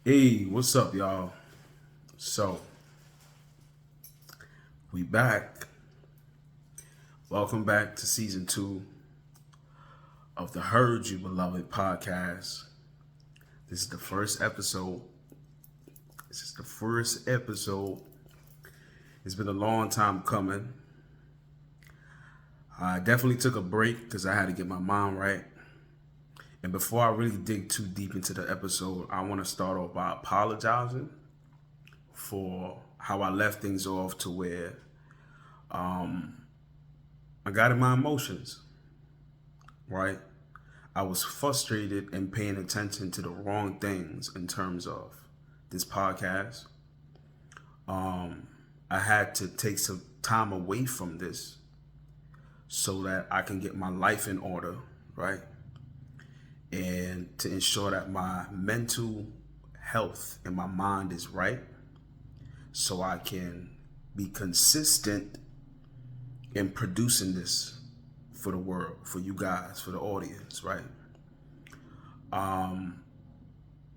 Hey, what's up, y'all? So, we back. Welcome back to season 2 of the Heard You Beloved podcast. This is the first episode. It's been a long time coming. I definitely took a break because I had to get my mind right. And before I really dig too deep into the episode, I want to start off by apologizing for how I left things off to where I got in my emotions, right? I was frustrated and paying attention to the wrong things in terms of this podcast. I had to take some time away from this so that I can get my life in order, right? And to ensure that my mental health and my mind is right so I can be consistent in producing this for the world, for you guys, for the audience, right? How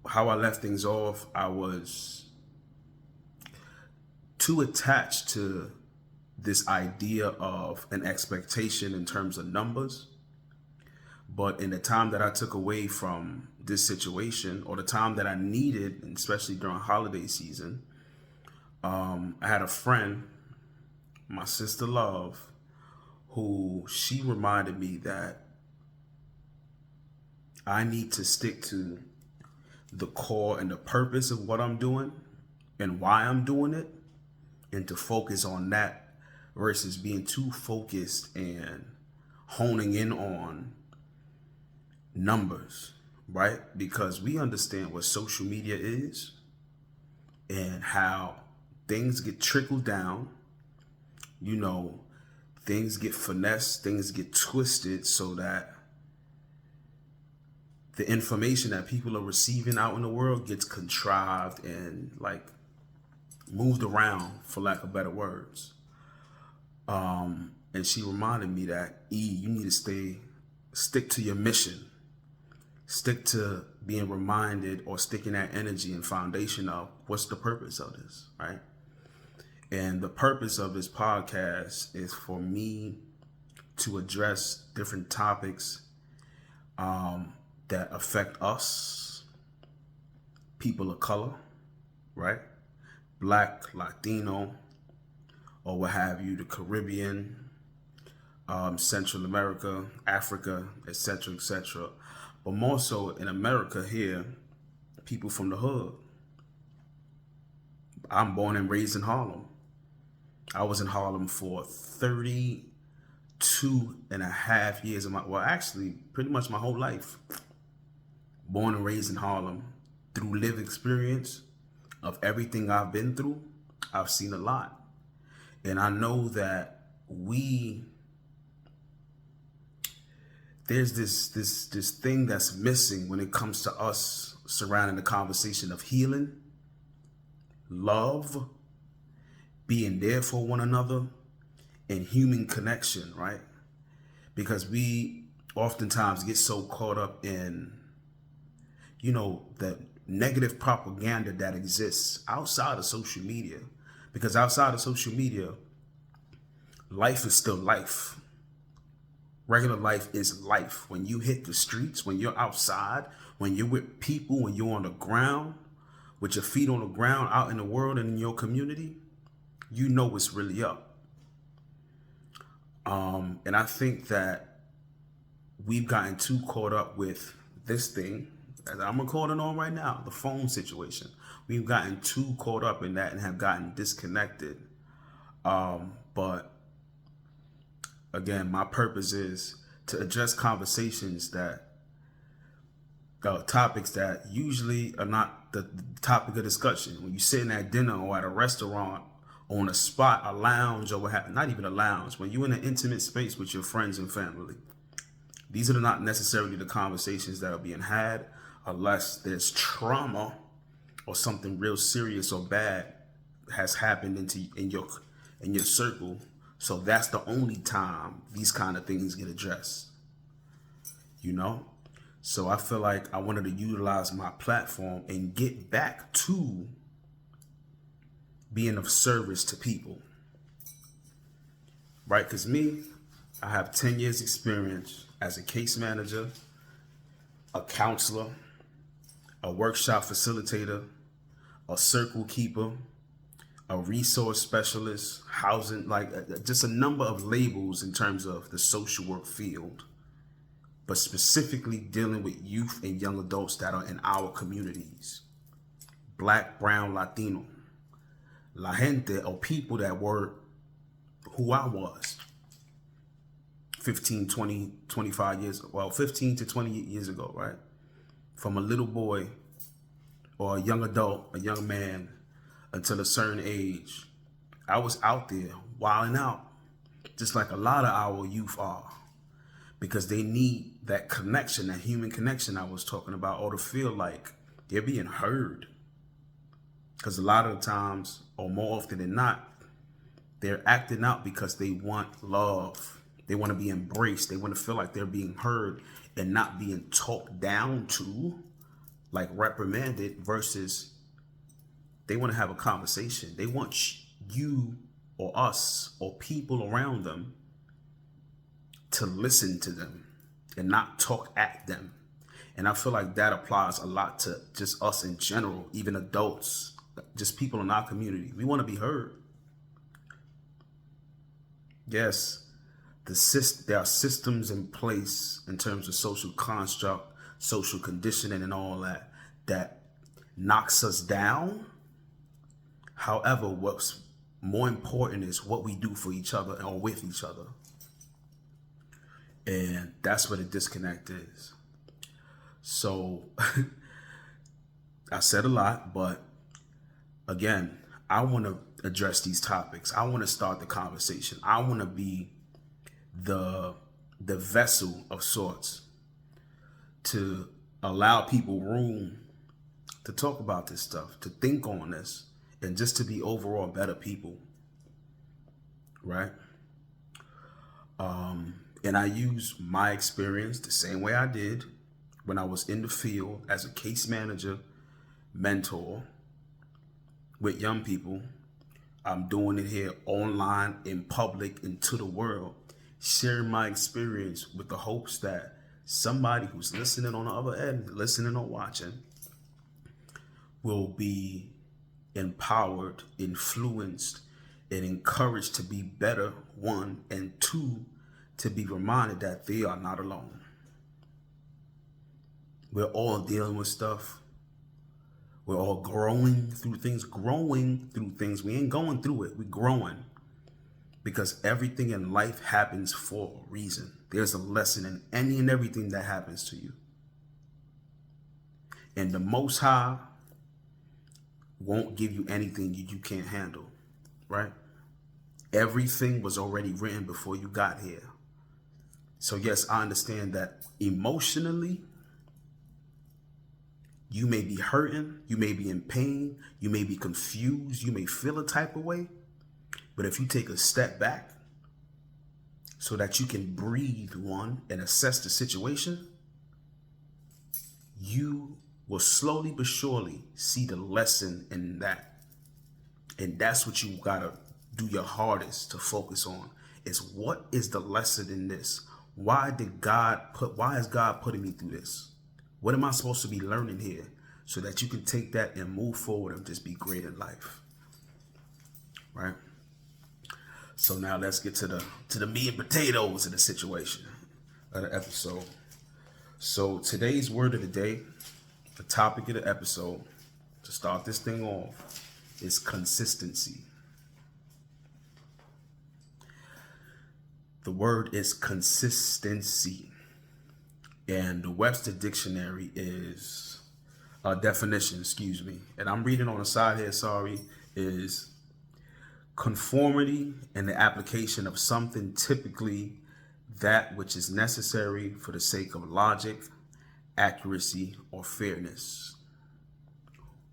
I left things off, I was too attached to this idea of an expectation in terms of numbers. But in the time that I took away from this situation, or the time that I needed, especially during holiday season, I had a friend, my sister Love, who she reminded me that I need to stick to the core and the purpose of what I'm doing and why I'm doing it, and to focus on that versus being too focused and honing in on numbers, right? Because we understand what social media is and how things get trickled down, things get finessed, things get twisted so that the information that people are receiving out in the world gets contrived and moved around, for lack of better words. And she reminded me that you need to stick to your mission, stick to being reminded or sticking that energy and foundation of what's the purpose of this, right? And the purpose of this podcast is for me to address different topics that affect us, people of color, right? Black, Latino, or what have you, the Caribbean, Central America, Africa, etc., etc. But more so in America here, people from the hood. I'm born and raised in Harlem. I was in Harlem for 32 and a half years of actually pretty much my whole life. Born and raised in Harlem. Through lived experience of everything I've been through, I've seen a lot. And I know that there's this thing that's missing when it comes to us surrounding the conversation of healing, love, being there for one another, and human connection, right? Because we oftentimes get so caught up in, the negative propaganda that exists outside of social media. Because outside of social media, life is still life. Regular life is life. When you hit the streets, when you're outside, when you're with people, when you're on the ground, with your feet on the ground out in the world and in your community, you know what's really up. And I think that we've gotten too caught up with this thing that I'm recording on right now, the phone situation. We've gotten too caught up in that and have gotten disconnected. But again, my purpose is to address conversations topics that usually are not the topic of discussion. When you sitting at dinner or at a restaurant, on a spot, a lounge, or what have you, not even a lounge, when you're in an intimate space with your friends and family, these are not necessarily the conversations that are being had unless there's trauma or something real serious or bad has happened in your circle. So that's the only time these kind of things get addressed. So I feel like I wanted to utilize my platform and get back to being of service to people, right? Because me, I have 10 years experience as a case manager, a counselor, a workshop facilitator, a circle keeper, a resource specialist, housing, like just a number of labels in terms of the social work field, but specifically dealing with youth and young adults that are in our communities. Black, brown, Latino. La gente, or people that were who I was 15, 20, 25 years, well, 15 to 20 years ago, right? From a little boy or a young adult, a young man, until a certain age, I was out there wilding out, just like a lot of our youth are, because they need that connection, that human connection I was talking about, or to feel like they're being heard. Because a lot of the times, or more often than not, they're acting out because they want love. They want to be embraced. They want to feel like they're being heard and not being talked down to, like reprimanded, versus they want to have a conversation. They want you or us or people around them to listen to them and not talk at them. And I feel like that applies a lot to just us in general, even adults, just people in our community. We want to be heard. Yes, there are systems in place in terms of social construct, social conditioning, and all that that knocks us down. However, what's more important is what we do for each other or with each other. And that's where the disconnect is. So I said a lot, but again, I want to address these topics. I want to start the conversation. I want to be the vessel of sorts to allow people room to talk about this stuff, to think on this, and just to be overall better people, right? And I use my experience the same way I did when I was in the field as a case manager, mentor with young people. I'm doing it here online, in public, and to the world, sharing my experience with the hopes that somebody who's listening on the other end, listening or watching, will be empowered, influenced, and encouraged to be better, one, and two, to be reminded that they are not alone. We're all dealing with stuff. We're all growing through things. We ain't going through it. We're growing, because everything in life happens for a reason. There's a lesson in any and everything that happens to you. And the Most High won't give you anything you can't handle, right? Everything was already written before you got here. So yes, I understand that emotionally, you may be hurting, you may be in pain, you may be confused, you may feel a type of way. But if you take a step back so that you can breathe, one, and assess the situation, you will slowly but surely see the lesson in that. And that's what you gotta do your hardest to focus on, is what is the lesson in this? Why is God putting me through this? What am I supposed to be learning here? So that you can take that and move forward and just be great in life, right? So now let's get to the meat and potatoes of the situation, of the episode. So today's word of the day, the topic of the episode, to start this thing off, is consistency. The word is consistency. And the Webster Dictionary is definition, and I'm reading on the side here, is conformity in the application of something, typically that which is necessary for the sake of logic, accuracy, or fairness,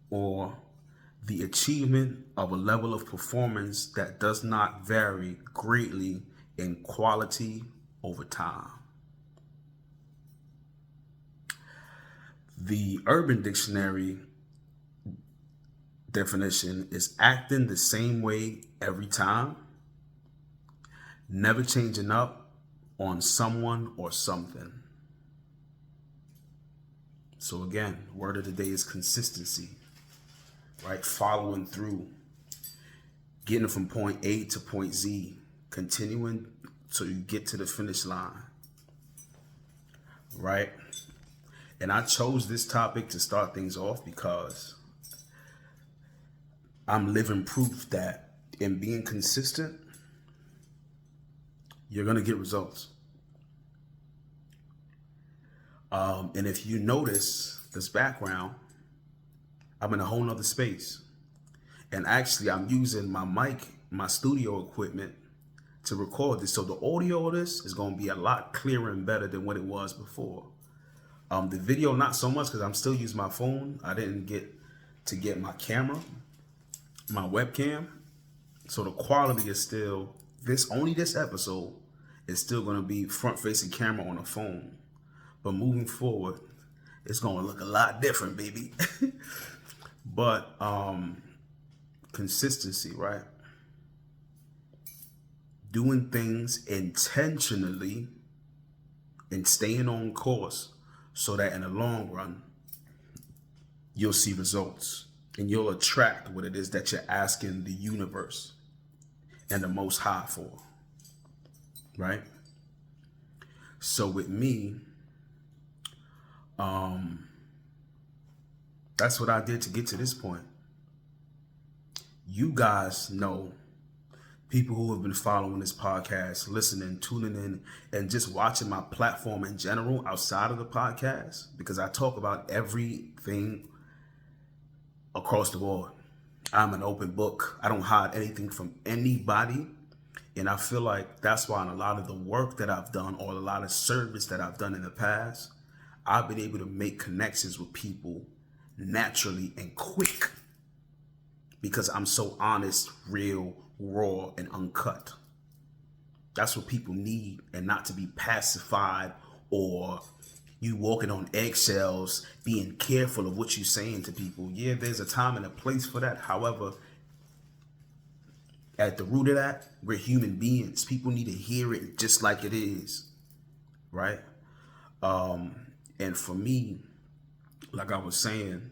or the achievement of a level of performance that does not vary greatly in quality over time. The Urban Dictionary definition is acting the same way every time, never changing up on someone or something. So again, word of the day is consistency, right? Following through, getting from point A to point Z, continuing so you get to the finish line, right? And I chose this topic to start things off because I'm living proof that in being consistent, you're going to get results. And if you notice this background, I'm in a whole nother space. And actually, I'm using my mic, my studio equipment to record this. So the audio of this is going to be a lot clearer and better than what it was before. The video, not so much because I'm still using my phone. I didn't get to get my camera, my webcam. So the quality is still, only this episode is still going to be front-facing camera on a phone. But moving forward, it's going to look a lot different, baby. But consistency, right? Doing things intentionally and staying on course so that in the long run, you'll see results and you'll attract what it is that you're asking the universe and the Most High for, right? So with me, that's what I did to get to this point. You guys know, people who have been following this podcast, listening, tuning in, and just watching my platform in general outside of the podcast, because I talk about everything across the board. I'm an open book. I don't hide anything from anybody. And I feel like that's why in a lot of the work that I've done or a lot of service that I've done in the past, I've been able to make connections with people naturally and quick because I'm so honest, real, raw, and uncut. That's what people need, and not to be pacified or you walking on eggshells, being careful of what you're saying to people. Yeah, there's a time and a place for that. However, at the root of that, we're human beings. People need to hear it just like it is, right? And for me, like I was saying,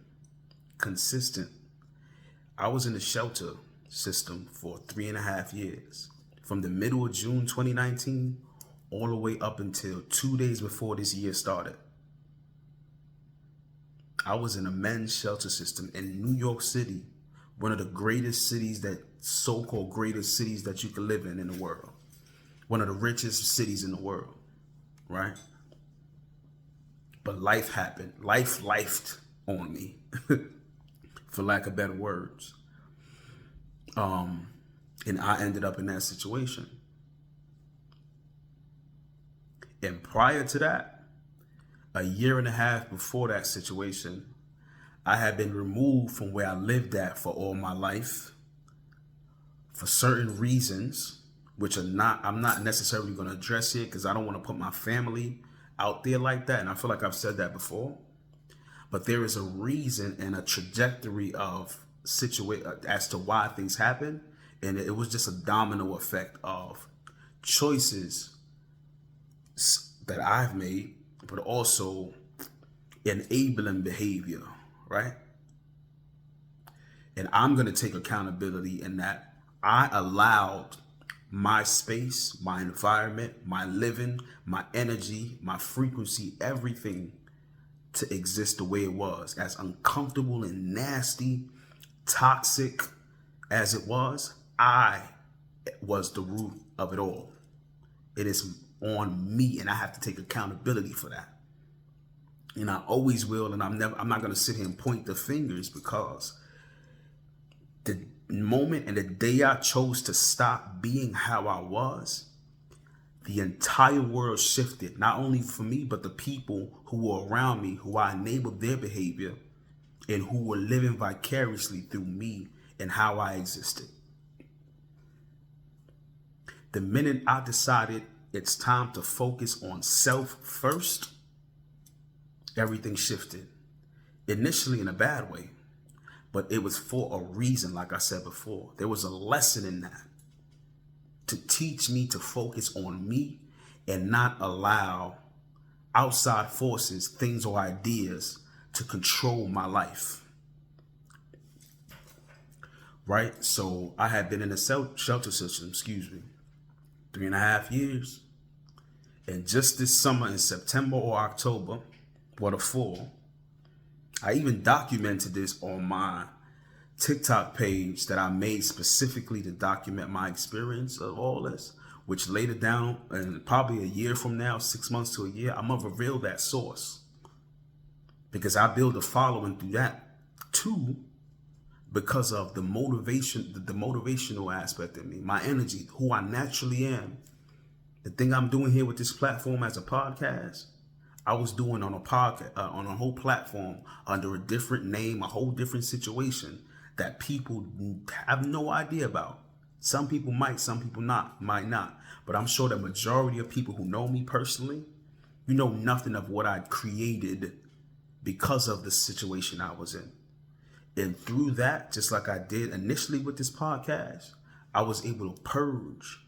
consistent. I was in the shelter system for 3.5 years, from the middle of June 2019 all the way up until 2 days before this year started. I was in a men's shelter system in New York City, one of the greatest cities, that so-called greatest cities that you can live in the world. One of the richest cities in the world, right? But life happened. Life lifed on me, for lack of better words. And I ended up in that situation. And prior to that, 1.5 years before that situation, I had been removed from where I lived at for all my life for certain reasons, which I'm not necessarily going to address here because I don't want to put my family out there like that. And I feel like I've said that before. But there is a reason and a trajectory of as to why things happen. And it was just a domino effect of choices that I've made, but also enabling behavior, right? And I'm going to take accountability in that I allowed my space, my environment, my living, my energy, my frequency, everything to exist the way it was, as uncomfortable and nasty, toxic as it was. I was the root of it all. It is on me, and I have to take accountability for that. And I always will, and I'm not going to sit here and point the fingers, because the moment and the day I chose to stop being how I was, the entire world shifted, not only for me, but the people who were around me, who I enabled their behavior and who were living vicariously through me and how I existed. The minute I decided it's time to focus on self first, everything shifted. initially in a bad way, but it was for a reason. Like I said before, there was a lesson in that to teach me to focus on me and not allow outside forces, things or ideas to control my life. Right? So I had been in the shelter system, 3.5 years. And just this summer in September or October, or the fall, I even documented this on my TikTok page that I made specifically to document my experience of all this, which later down, and probably a year from now, 6 months to a year, I'm gonna reveal that source. Because I build a following through that too, because of the motivation, the motivational aspect of me, my energy, who I naturally am. The thing I'm doing here with this platform as a podcast, I was doing on a podcast, on a whole platform under a different name, a whole different situation that people have no idea about. Some people might, some people might not. But I'm sure the majority of people who know me personally, you know nothing of what I created because of the situation I was in. And through that, just like I did initially with this podcast, I was able to purge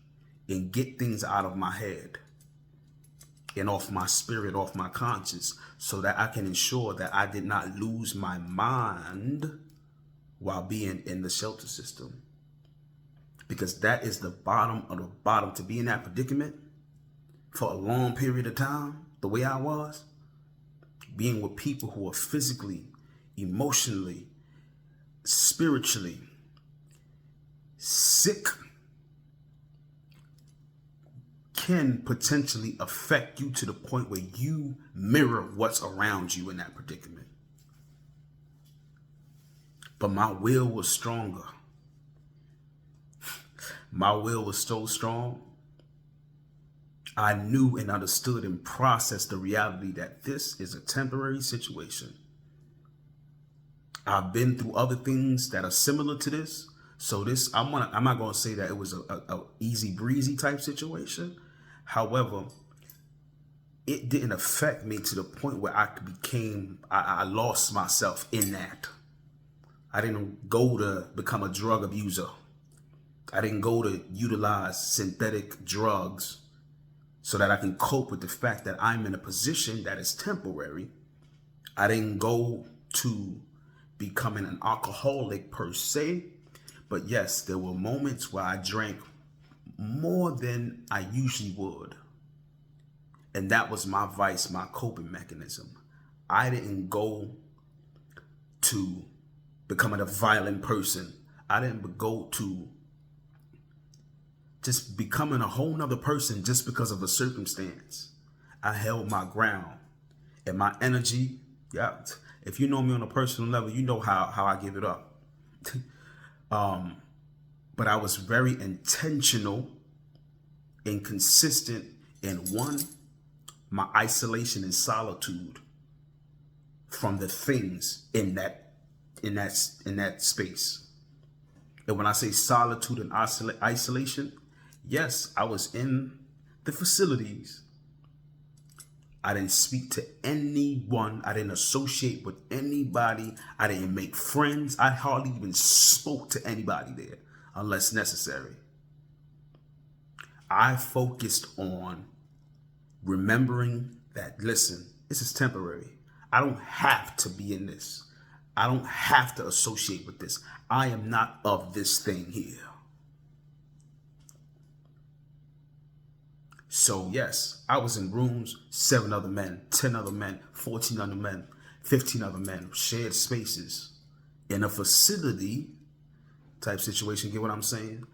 and get things out of my head and off my spirit, off my conscience, so that I can ensure that I did not lose my mind while being in the shelter system. Because that is the bottom of the bottom. To be in that predicament for a long period of time, the way I was, being with people who are physically, emotionally, spiritually sick, can potentially affect you to the point where you mirror what's around you in that predicament. But my will was stronger. My will was so strong. I knew and understood and processed the reality that this is a temporary situation. I've been through other things that are similar to this. So this, I'm not going to say that it was a easy breezy type situation. However, it didn't affect me to the point where I lost myself in that. I didn't go to become a drug abuser. I didn't go to utilize synthetic drugs so that I can cope with the fact that I'm in a position that is temporary. I didn't go to becoming an alcoholic per se, but yes, there were moments where I drank more than I usually would. And that was my vice, my coping mechanism. I didn't go to becoming a violent person. I didn't go to just becoming a whole nother person just because of a circumstance. I held my ground and my energy. Yeah. If you know me on a personal level, you know how I give it up. But I was very intentional and consistent in my isolation and solitude from the things in that space. And when I say solitude and isolation, yes, I was in the facilities. I didn't speak to anyone. I didn't associate with anybody. I didn't make friends. I hardly even spoke to anybody there unless necessary. I focused on remembering that, listen, this is temporary. I don't have to be in this. I don't have to associate with this. I am not of this thing here. So yes, I was in rooms, 7 other men, 10 other men, 14 other men, 15 other men, shared spaces in a facility type situation. Get what I'm saying?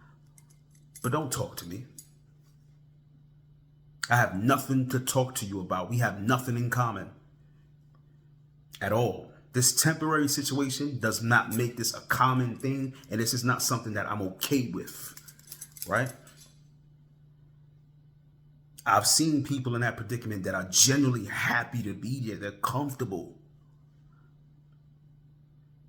But don't talk to me. I have nothing to talk to you about. We have nothing in common at all. This temporary situation does not make this a common thing, and this is not something that I'm okay with, right? I've seen people in that predicament that are genuinely happy to be there. They're comfortable.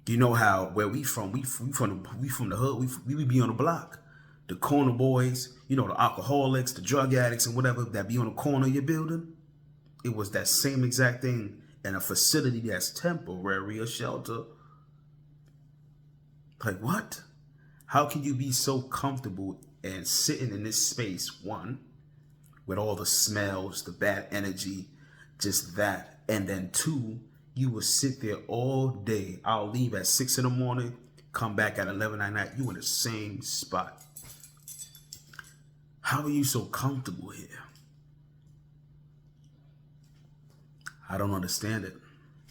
You know how where we from the hood. We be on the block. The corner boys, you know, the alcoholics, the drug addicts, and whatever that be on the corner of your building. It was that same exact thing in a facility that's temporary, a shelter. Like, what? How can you be so comfortable and sitting in this space, one, with all the smells, the bad energy, just that, and then two, you will sit there all day. I'll leave at 6 in the morning, come back at 11 at night. You in the same spot. How are you so comfortable here? I don't understand it.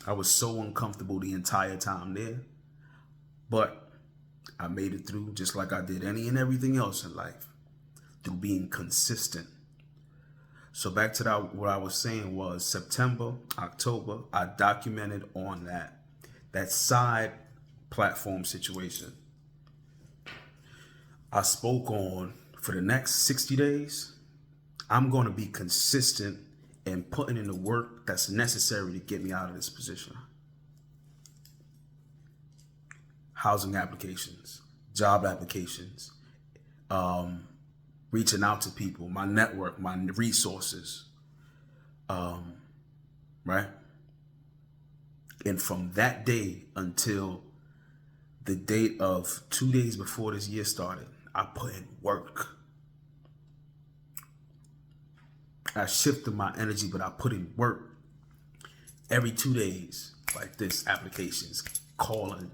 I was so uncomfortable the entire time there, but I made it through just like I did any and everything else in life, through being consistent. So back to that, what I was saying was September, October, I documented on that side platform situation. I spoke on, for the next 60 days, I'm going to be consistent and putting in the work that's necessary to get me out of this position. Housing applications, job applications, reaching out to people, my network, my resources, right? And from that day until the date of 2 days before this year started, I put in work. I shifted my energy, but I put in work every 2 days, like this, applications, calling,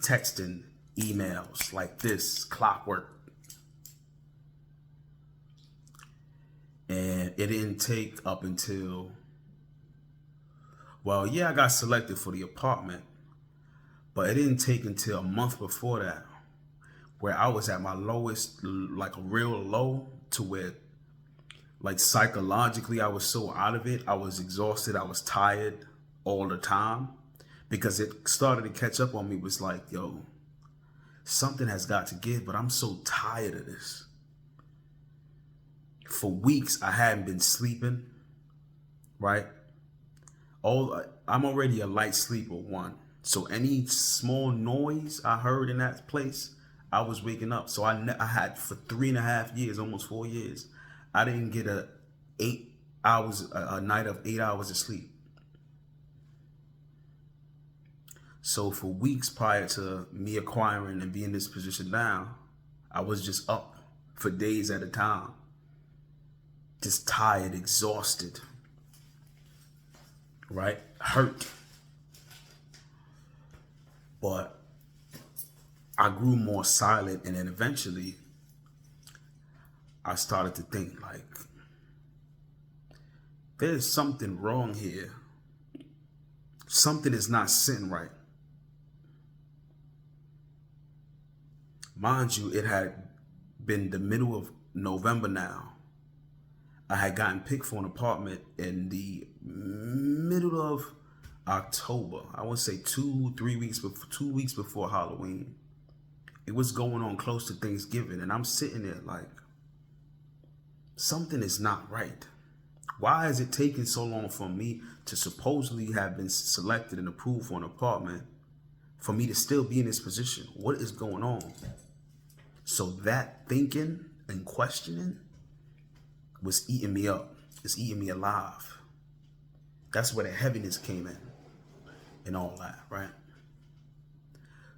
texting, emails, like this, clockwork. And it didn't take up until, well, yeah, I got selected for the apartment, but it didn't take until a month before that, where I was at my lowest, like a real low, to where, like, psychologically, I was so out of it. I was exhausted. I was tired all the time, because it started to catch up on me. It was like, yo, something has got to give, but I'm so tired of this. For weeks, I hadn't been sleeping, right? I'm already a light sleeper, one. So any small noise I heard in that place, I was waking up. So I had, for 3.5 years, almost 4 years, I didn't get a night of 8 hours of sleep. So for weeks prior to me acquiring and being in this position now, I was just up for days at a time. Just tired, exhausted, right? Hurt. But I grew more silent, and then eventually I started to think, like, there's something wrong here. Something is not sitting right. Mind you, it had been the middle of November now. I had gotten picked for an apartment in the middle of October. I would say 2 weeks before Halloween. It was going on close to Thanksgiving, and I'm sitting there like, something is not right. Why is it taking so long for me to supposedly have been selected and approved for an apartment, for me to still be in this position? What is going on? So that thinking and questioning was eating me up. It's eating me alive. That's where the heaviness came in and all that, right?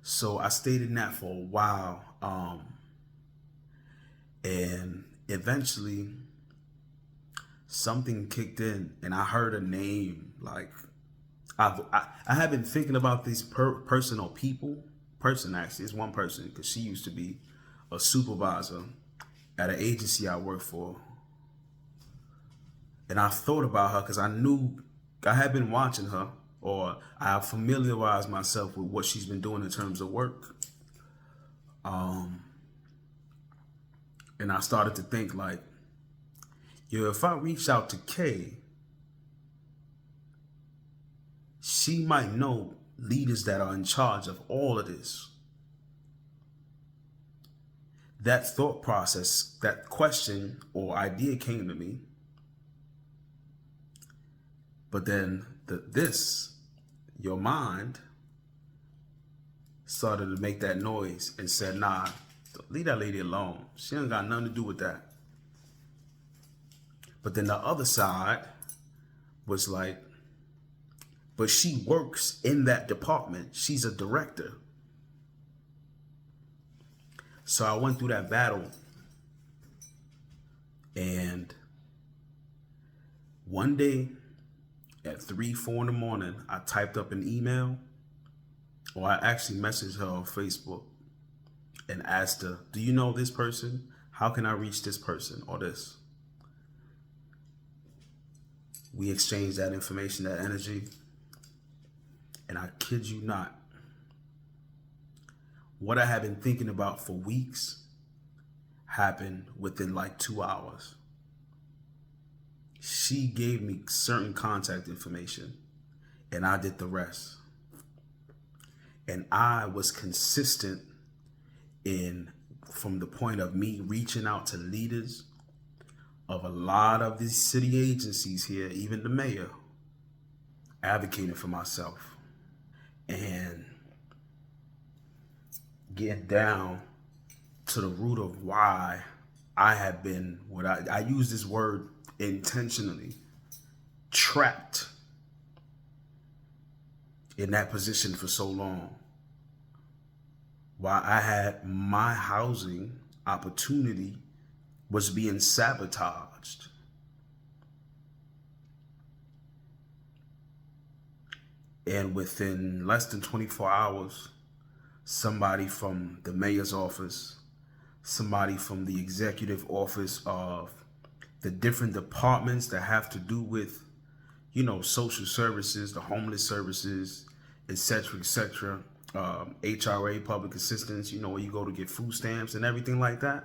So I stayed in that for a while. And eventually something kicked in, and I heard a name. Like, I have been thinking about these person, actually. It's one person, because she used to be a supervisor at an agency I worked for. And I thought about her because I knew I had been watching her, or I have familiarized myself with what she's been doing in terms of work. And I started to think, like, yo, if I reach out to Kay, she might know leaders that are in charge of all of this. That thought process, that question or idea came to me. But then your mind started to make that noise and said, nah, leave that lady alone. She ain't got nothing to do with that. But then the other side was like, but she works in that department. She's a director. So I went through that battle, and one day at 3, 4 in the morning, I typed up an email, or I actually messaged her on Facebook and asked her, do you know this person? How can I reach this person or this? We exchanged that information, that energy, and I kid you not, what I had been thinking about for weeks happened within like 2 hours. She gave me certain contact information and I did the rest. And I was consistent from the point of me reaching out to leaders of a lot of these city agencies here, even the mayor, advocating for myself and getting down to the root of why I have been what I use this word intentionally, trapped in that position for so long. While I had my housing opportunity was being sabotaged. And within less than 24 hours, somebody from the mayor's office, somebody from the executive office of the different departments that have to do with, social services, the homeless services, etc., HRA, public assistance, where you go to get food stamps and everything like that.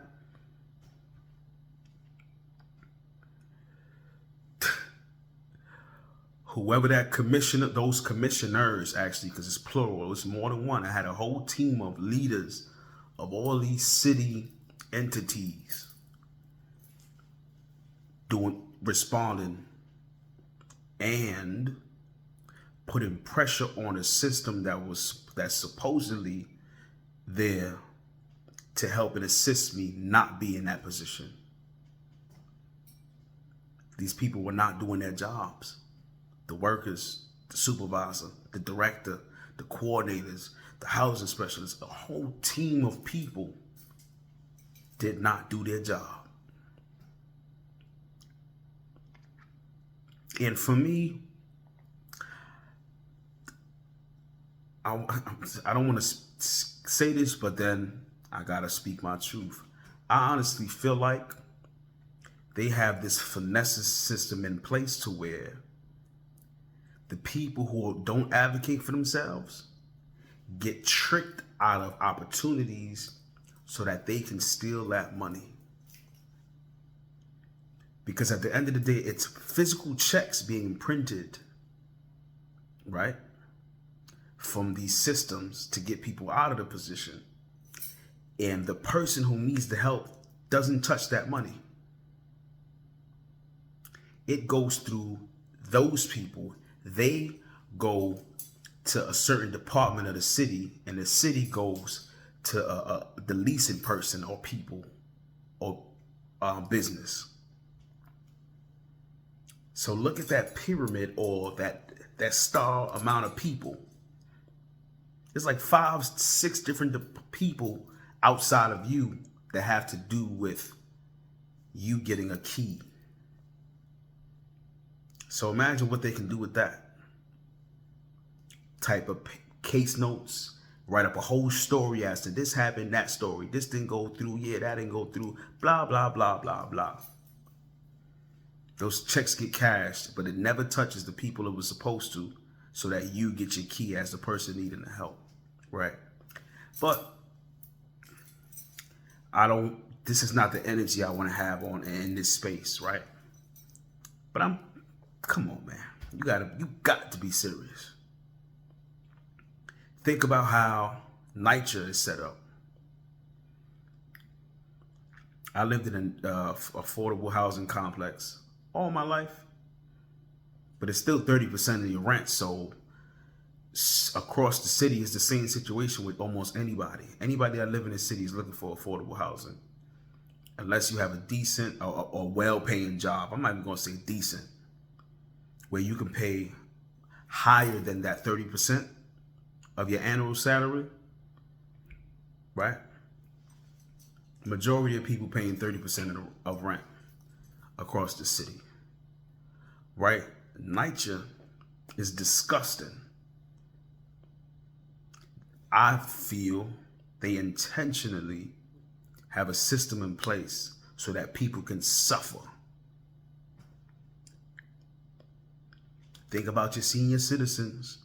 Whoever that commissioner, those commissioners actually, because it's plural, it's more than one. I had a whole team of leaders of all these city entities responding and putting pressure on a system that's supposedly there to help and assist me not be in that position. These people were not doing their jobs. The workers, the supervisor, the director, the coordinators, the housing specialists, a whole team of people did not do their job. And for me, I don't want to say this, but then I gotta speak my truth. I honestly feel like they have this finesse system in place to where the people who don't advocate for themselves get tricked out of opportunities so that they can steal that money. Because at the end of the day, it's physical checks being printed, right, from these systems to get people out of the position. And the person who needs the help doesn't touch that money. It goes through those people. They go to a certain department of the city, and the city goes to the leasing person or people or business. So look at that pyramid, or that star amount of people. There's like 5, 6 different people outside of you that have to do with you getting a key. So imagine what they can do with that. Type of case notes, write up a whole story as to this happened, that story, this didn't go through, yeah, that didn't go through, blah, blah, blah, blah, blah. Those checks get cashed, but it never touches the people it was supposed to, so that you get your key as the person needing the help, right? But this is not the energy I want to have in this space, right? But come on, man. You got to be serious. Think about how NYCHA is set up. I lived in an affordable housing complex all my life, but it's still 30% of your rent. So across the city is the same situation with almost anybody. Anybody that live in the city is looking for affordable housing, unless you have a decent or well-paying job. I'm not even gonna say decent, where you can pay higher than that 30% of your annual salary, right? Majority of people paying 30% of rent across the city, right? NYCHA is disgusting. I feel they intentionally have a system in place so that people can suffer. Think about your senior citizens.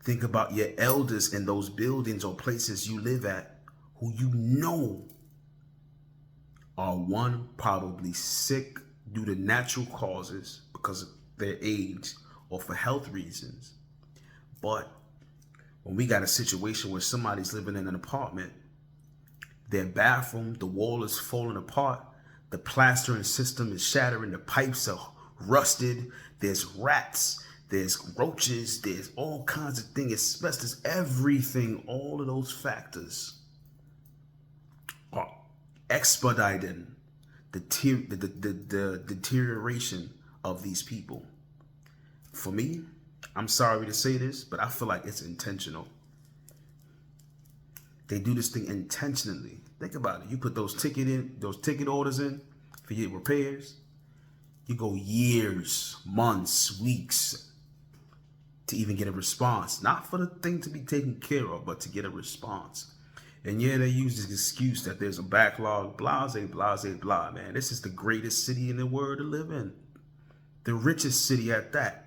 Think about your elders in those buildings or places you live at who you know are, one, probably sick due to natural causes because of their age or for health reasons. But when we got a situation where somebody's living in an apartment, their bathroom, the wall is falling apart, the plastering system is shattering, the pipes are rusted, there's rats, there's roaches, there's all kinds of things, asbestos, everything, all of those factors are expediting the deterioration of these people. For me, I'm sorry to say this, but I feel like it's intentional. They do this thing intentionally. Think about it. You put those ticket orders in for your repairs. You go years, months, weeks to even get a response. Not for the thing to be taken care of, but to get a response. And yeah, they use this excuse that there's a backlog, blase, blase, blah, man. This is the greatest city in the world to live in. The richest city at that.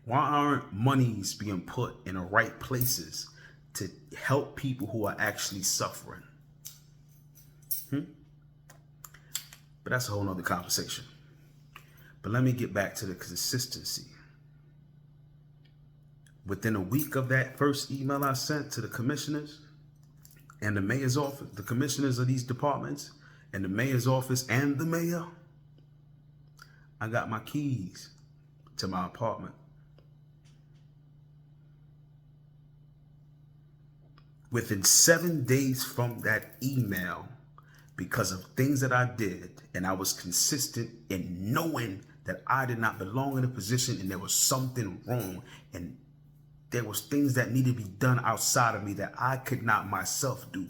Why aren't monies being put in the right places to help people who are actually suffering? But that's a whole nother conversation. But let me get back to the consistency. Within a week of that first email I sent to the commissioners and the mayor's office, the commissioners of these departments and the mayor's office and the mayor, I got my keys to my apartment. Within 7 days from that email, because of things that I did, and I was consistent in knowing that I did not belong in a position and there was something wrong and there was things that needed to be done outside of me that I could not myself do.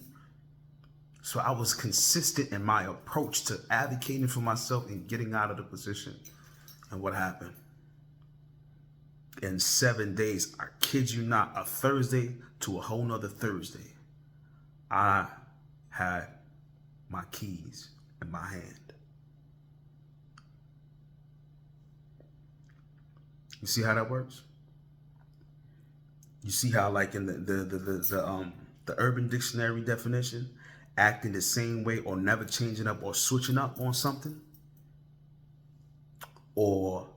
So I was consistent in my approach to advocating for myself and getting out of the position. And what happened? In 7 days, I kid you not, a Thursday to a whole nother Thursday, I had my keys in my hand. You see how that works? You see how, like in the Urban Dictionary definition, acting the same way or never changing up or switching up on something, or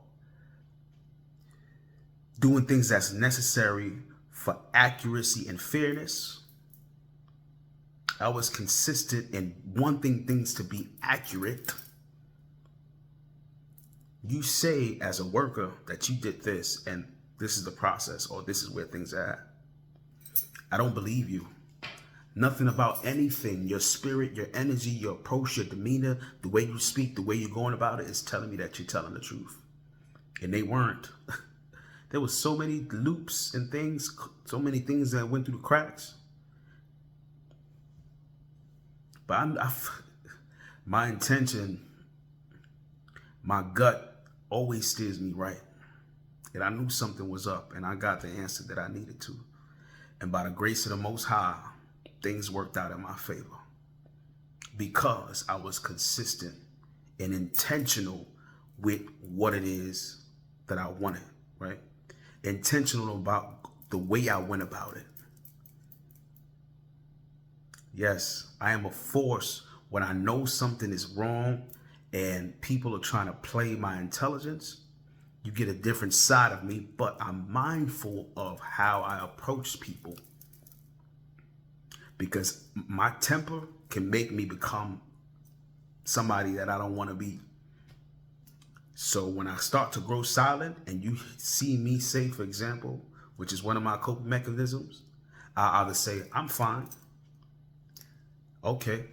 doing things that's necessary for accuracy and fairness. I was consistent in wanting things to be accurate. You say as a worker that you did this and this is the process or this is where things are at. I don't believe you. Nothing about anything, your spirit, your energy, your approach, your demeanor, the way you speak, the way you're going about it is telling me that you're telling the truth. And they weren't. There was so many loops and things, so many things that went through the cracks. But my intention, my gut always steers me right. And I knew something was up and I got the answer that I needed to. And by the grace of the Most High, things worked out in my favor because I was consistent and intentional with what it is that I wanted, right? Intentional about the way I went about it. Yes, I am a force when I know something is wrong and people are trying to play my intelligence. You get a different side of me, but I'm mindful of how I approach people because my temper can make me become somebody that I don't want to be. So when I start to grow silent and you see me say, for example, which is one of my coping mechanisms, I either say, I'm fine. Okay,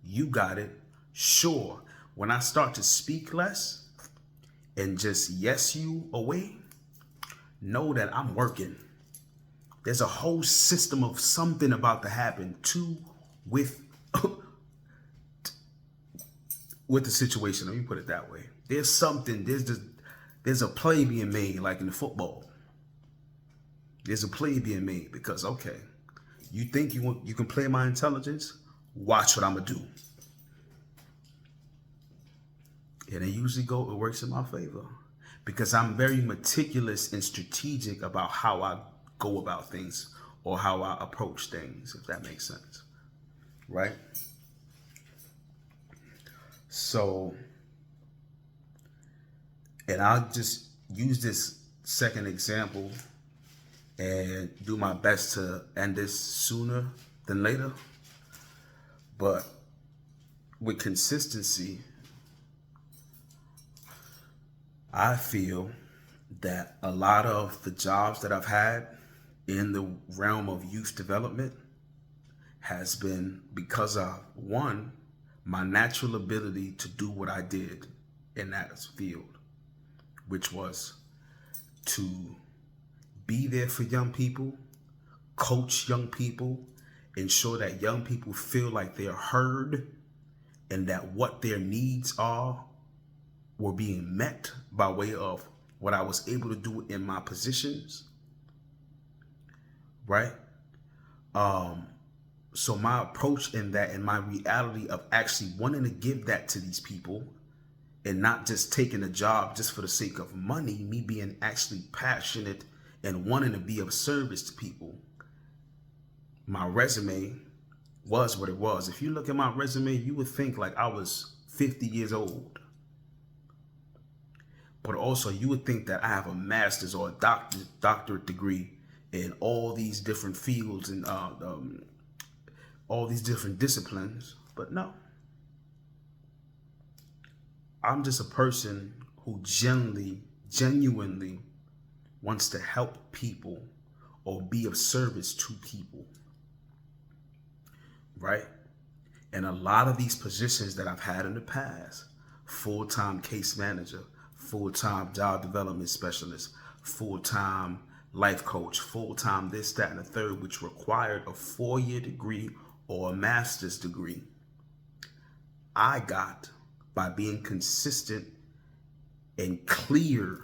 you got it. Sure. When I start to speak less and just yes you away, know that I'm working. There's a whole system of something about to happen with with the situation. Let me put it that way. There's something, there's a play being made, like in football. There's a play being made because, okay, you think you can play my intelligence? Watch what I'm gonna do. And it works in my favor because I'm very meticulous and strategic about how I go about things or how I approach things, if that makes sense, right? So, and I'll just use this second example and do my best to end this sooner than later. But with consistency, I feel that a lot of the jobs that I've had in the realm of youth development has been because of, one, my natural ability to do what I did in that field, which was to be there for young people, coach young people, ensure that young people feel like they're heard and that what their needs are were being met by way of what I was able to do in my positions, right? So my approach in that and my reality of actually wanting to give that to these people and not just taking a job just for the sake of money, me being actually passionate and wanting to be of service to people. My resume was what it was. If you look at my resume, you would think like I was 50 years old. But also you would think that I have a master's or a doctorate degree in all these different fields and all these different disciplines. But no. I'm just a person who genuinely wants to help people or be of service to people, right? And a lot of these positions that I've had in the past, full-time case manager, full-time job development specialist, full-time life coach, full-time this, that, and the third, which required a 4-year degree or a master's degree, I got by being consistent and clear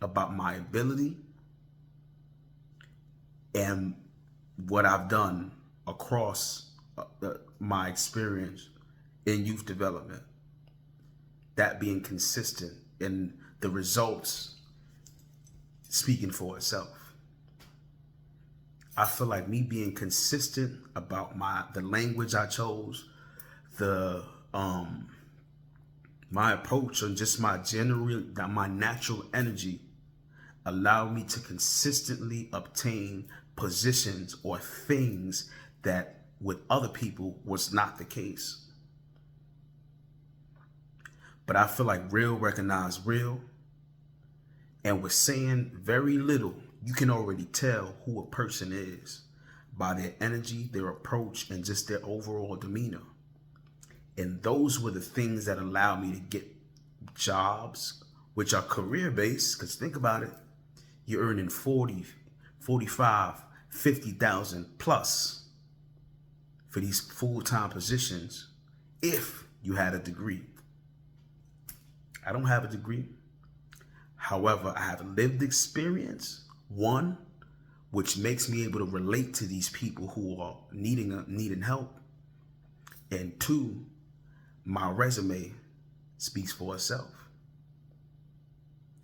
about my ability and what I've done across my experience in youth development. That being consistent and the results speaking for itself. I feel like me being consistent about the language I chose, my approach and just my natural energy allowed me to consistently obtain positions or things that with other people was not the case. But I feel like real recognize real. And with saying very little, you can already tell who a person is by their energy, their approach, and just their overall demeanor. And those were the things that allowed me to get jobs, which are career-based, because think about it, you're earning 40, 45, 50,000 plus for these full-time positions if you had a degree. I don't have a degree. However, I have lived experience, one, which makes me able to relate to these people who are needing help. And two, my resume speaks for itself.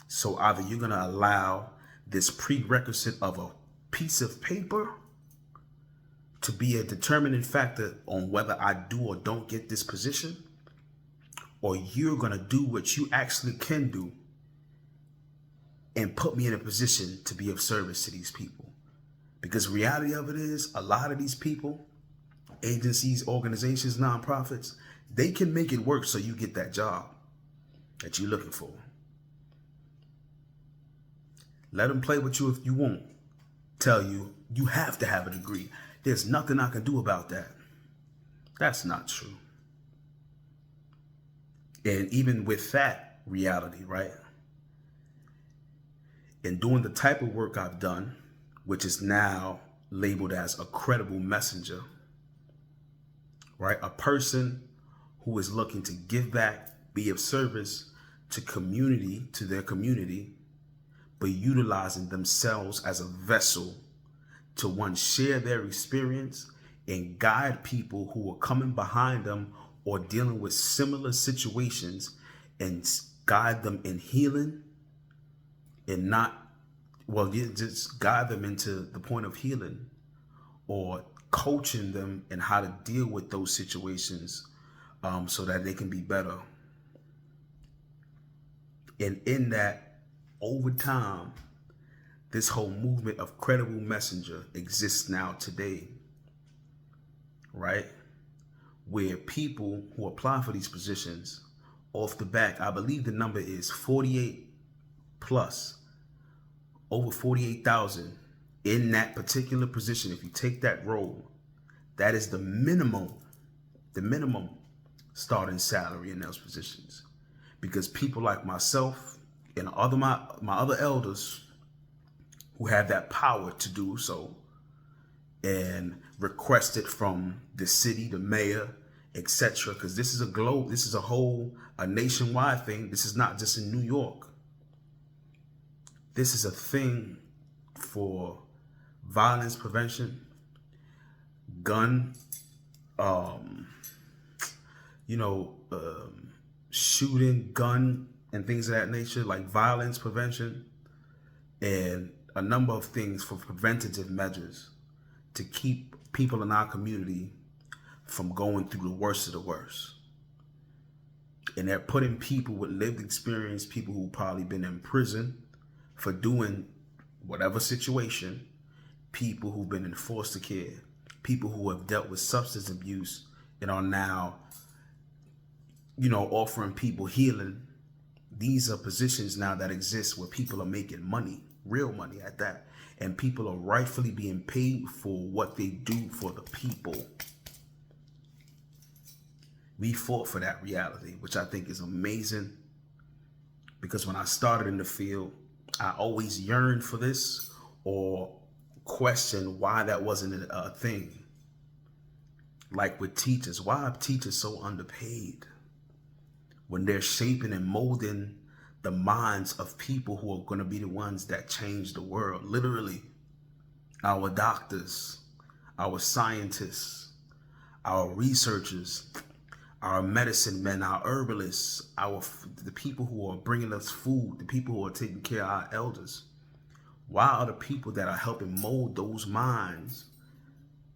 So either you're going to allow this prerequisite of a piece of paper to be a determining factor on whether I do or don't get this position, or you're going to do what you actually can do and put me in a position to be of service to these people. Because the reality of it is, a lot of these people, agencies, organizations, nonprofits, they can make it work so you get that job that you're looking for. Let them play with you if you want. Tell you, you have to have a degree. There's nothing I can do about that. That's not true. And even with that reality, right? in doing the type of work I've done, which is now labeled as a credible messenger, right? A person who is looking to give back, be of service to their community, but utilizing themselves as a vessel to one, share their experience and guide people who are coming behind them or dealing with similar situations, and guide them in healing, and just guide them into the point of healing, or coaching them in how to deal with those situations, so that they can be better. And in that, over time, this whole movement of credible messenger exists now today, right? Where people who apply for these positions, off the back, I believe the number is 48 plus, over 48,000 in that particular position. If you take that role, that is the minimum starting salary in those positions. Because people like myself and my other elders who have that power to do so and request it from the city, the mayor, etc. Because this is a nationwide thing. This is not just in New York. This is a thing for violence prevention, gun, shooting, gun, and things of that nature, like violence prevention, and a number of things for preventative measures to keep people in our community from going through the worst of the worst. And they're putting people with lived experience, people who've probably been in prison for doing whatever situation, people who've been in foster care, people who have dealt with substance abuse and are now, offering people healing. These are positions now that exist where people are making money, real money at that. And people are rightfully being paid for what they do for the people. We fought for that reality, which I think is amazing. Because when I started in the field, I always yearned for this or questioned why that wasn't a thing. Like with teachers, why are teachers so underpaid when they're shaping and molding the minds of people who are going to be the ones that change the world? Literally, our doctors, our scientists, our researchers, our medicine men, our herbalists, the people who are bringing us food, the people who are taking care of our elders. Why are the people that are helping mold those minds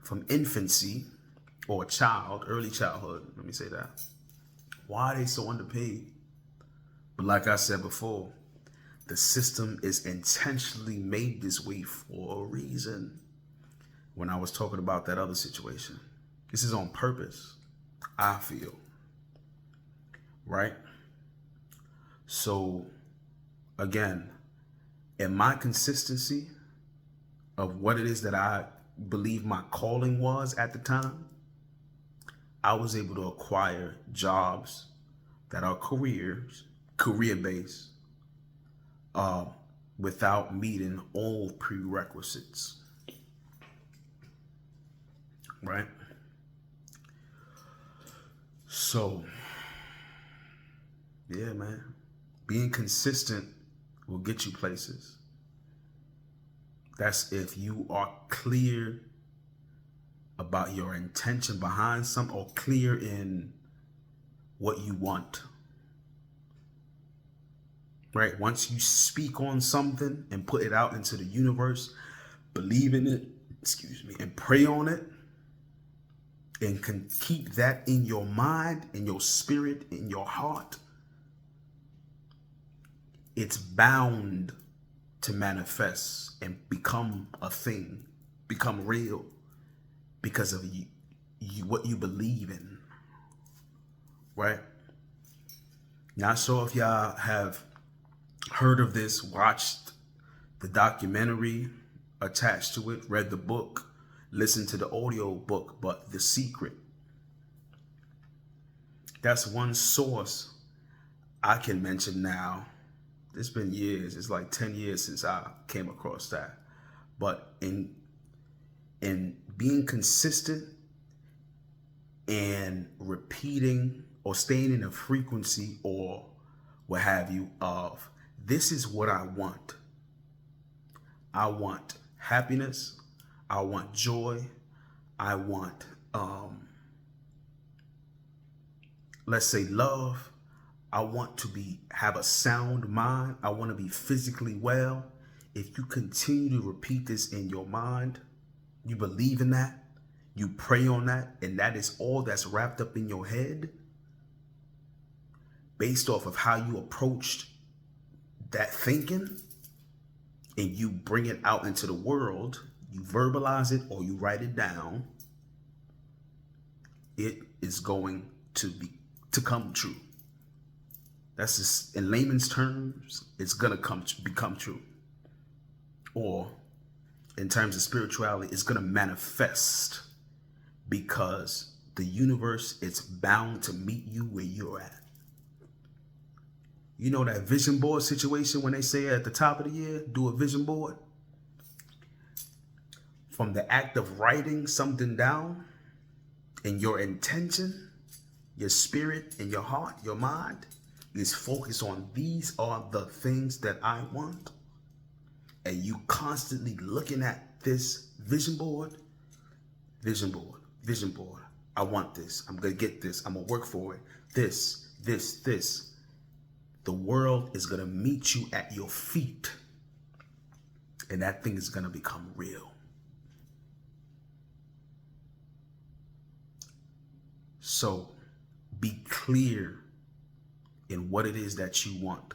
from infancy or early childhood, let me say that, why are they so underpaid? But like I said before, the system is intentionally made this way for a reason. When I was talking about that other situation, this is on purpose, I feel, right? So again, in my consistency of what it is that I believe my calling was at the time, I was able to acquire jobs that are career-based, without meeting all prerequisites, right? So, yeah, man, being consistent will get you places. That's if you are clear about your intention behind something, or clear in what you want, right? Once you speak on something and put it out into the universe, believe in it, and pray on it, and can keep that in your mind, in your spirit, in your heart, it's bound to manifest and become a thing, become real, because of what you believe in, right? Not sure if y'all have heard of this, watched the documentary attached to it, read the book, listened to the audio book, but The Secret. That's one source I can mention now It's been years. It's like 10 years since I came across that. But in being consistent and repeating or staying in a frequency or what have you of, this is what I want. I want happiness. I want joy. I want, let's say, love. I want to have a sound mind. I want to be physically well. If you continue to repeat this in your mind, you believe in that, you pray on that, and that is all that's wrapped up in your head, based off of how you approached that thinking, and you bring it out into the world, you verbalize it or you write it down, it is going to come true. That's just, in layman's terms, it's gonna become true. Or in terms of spirituality, it's gonna manifest, because the universe is bound to meet you where you're at. You know that vision board situation when they say at the top of the year, do a vision board? From the act of writing something down and your intention, your spirit and your heart, your mind is focused on, these are the things that I want. And you constantly looking at this vision board. I want this. I'm going to get this. I'm going to work for it. This. The world is going to meet you at your feet. And that thing is going to become real. So be clear in what it is that you want.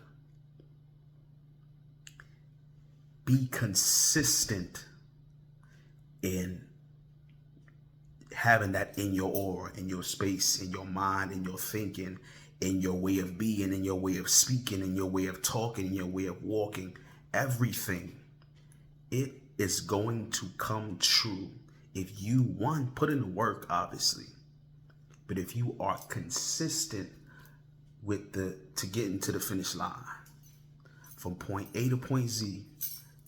Be consistent in having that in your aura, in your space, in your mind, in your thinking, in your way of being, in your way of speaking, in your way of talking, in your way of walking. Everything, it is going to come true if you, one, put in the work, obviously, but if you are consistent with to getting to the finish line from point A to point Z.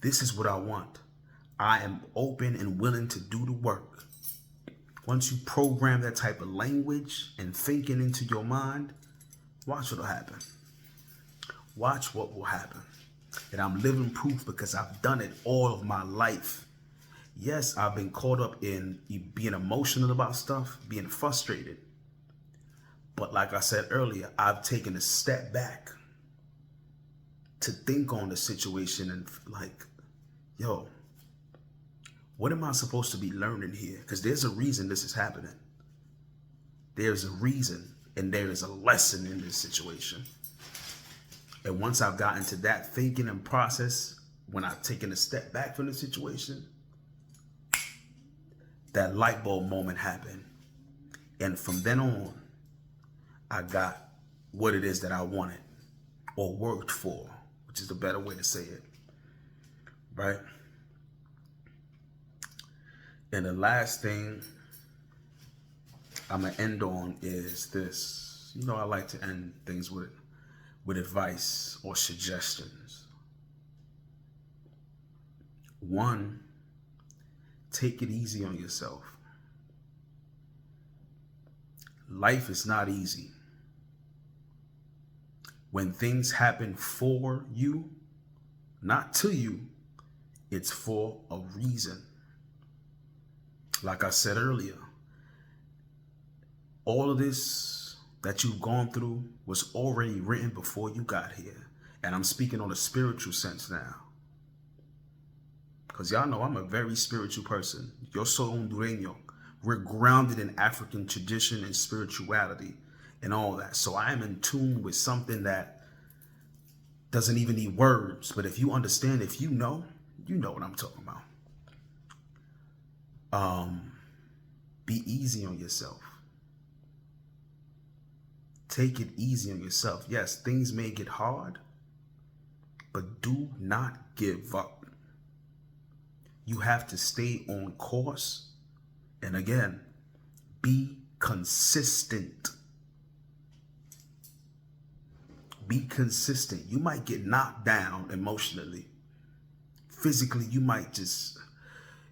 This is what I want. I am open and willing to do the work. Once you program that type of language and thinking into your mind, watch what'll happen. Watch what will happen. And I'm living proof, because I've done it all of my life. Yes, I've been caught up in being emotional about stuff, being frustrated. But like I said earlier, I've taken a step back to think on the situation and like, yo, what am I supposed to be learning here? Because there's a reason this is happening. There's a reason, and there is a lesson in this situation. And once I've gotten to that thinking and process, when I've taken a step back from the situation, that light bulb moment happened. And from then on, I got what it is that I wanted or worked for, which is the better way to say it, right? And the last thing I'm gonna end on is this. You know, I like to end things with advice or suggestions. One, take it easy on yourself. Life is not easy. When things happen for you, not to you, it's for a reason. Like I said earlier, all of this that you've gone through was already written before you got here. And I'm speaking on a spiritual sense now. Because y'all know I'm a very spiritual person. Yo soy hondureño. We're grounded in African tradition and spirituality and all that. So I am in tune with something that doesn't even need words. But if you understand, if you know what I'm talking about. Be easy on yourself. Take it easy on yourself. Yes, things may get hard, but do not give up. You have to stay on course. And again, be consistent. Be consistent. You might get knocked down emotionally. Physically, you might just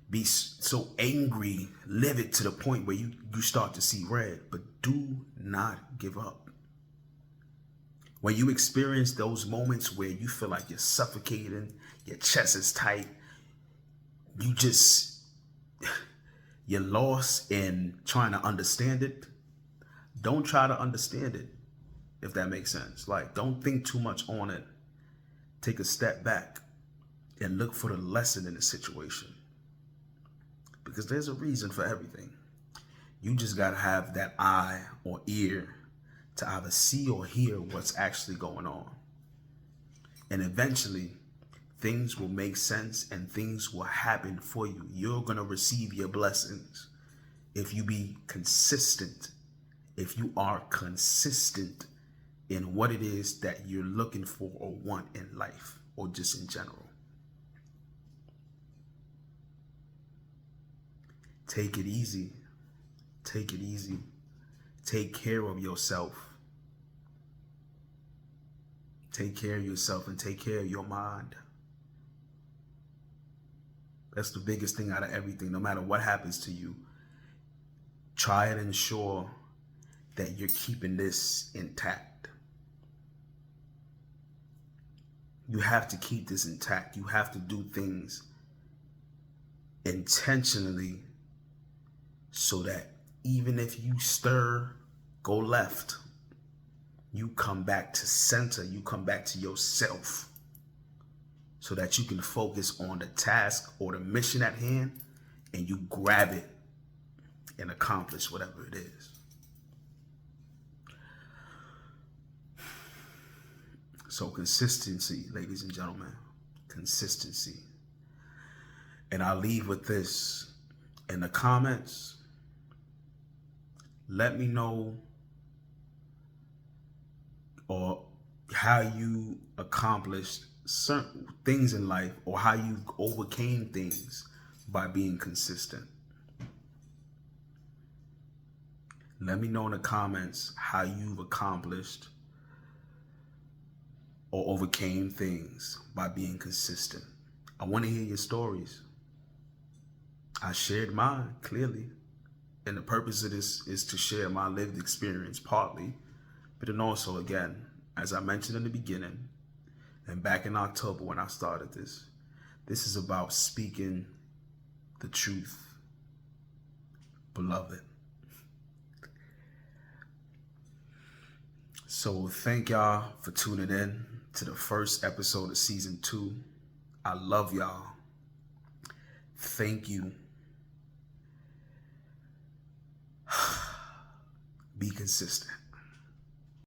be so angry, livid to the point where you start to see red. But do not give up. When you experience those moments where you feel like you're suffocating, your chest is tight, you're lost in trying to understand it, don't try to understand it, if that makes sense. Like, don't think too much on it. Take a step back and look for the lesson in the situation. Because there's a reason for everything. You just got to have that eye or ear to either see or hear what's actually going on. And eventually, things will make sense and things will happen for you. You're going to receive your blessings if you be consistent. If you are consistent in what it is that you're looking for or want in life, or just in general. Take it easy. Take it easy. Take care of yourself. Take care of yourself and take care of your mind. That's the biggest thing out of everything. No matter what happens to you, try and ensure that you're keeping this intact. You have to keep this intact. You have to do things intentionally so that even if you go left, you come back to center, you come back to yourself so that you can focus on the task or the mission at hand and you grab it and accomplish whatever it is. So consistency, ladies and gentlemen, consistency. And I'll leave with this in the comments. Let me know or how you accomplished certain things in life or how you overcame things by being consistent. Let me know in the comments how you've accomplished or overcame things by being consistent. I want to hear your stories. I shared mine clearly. And the purpose of this is to share my lived experience partly, but then also, again, as I mentioned in the beginning, and back in October when I started this is about speaking the truth, beloved. So thank y'all for tuning in to the first episode of season 2. I love y'all. Thank you. Be consistent.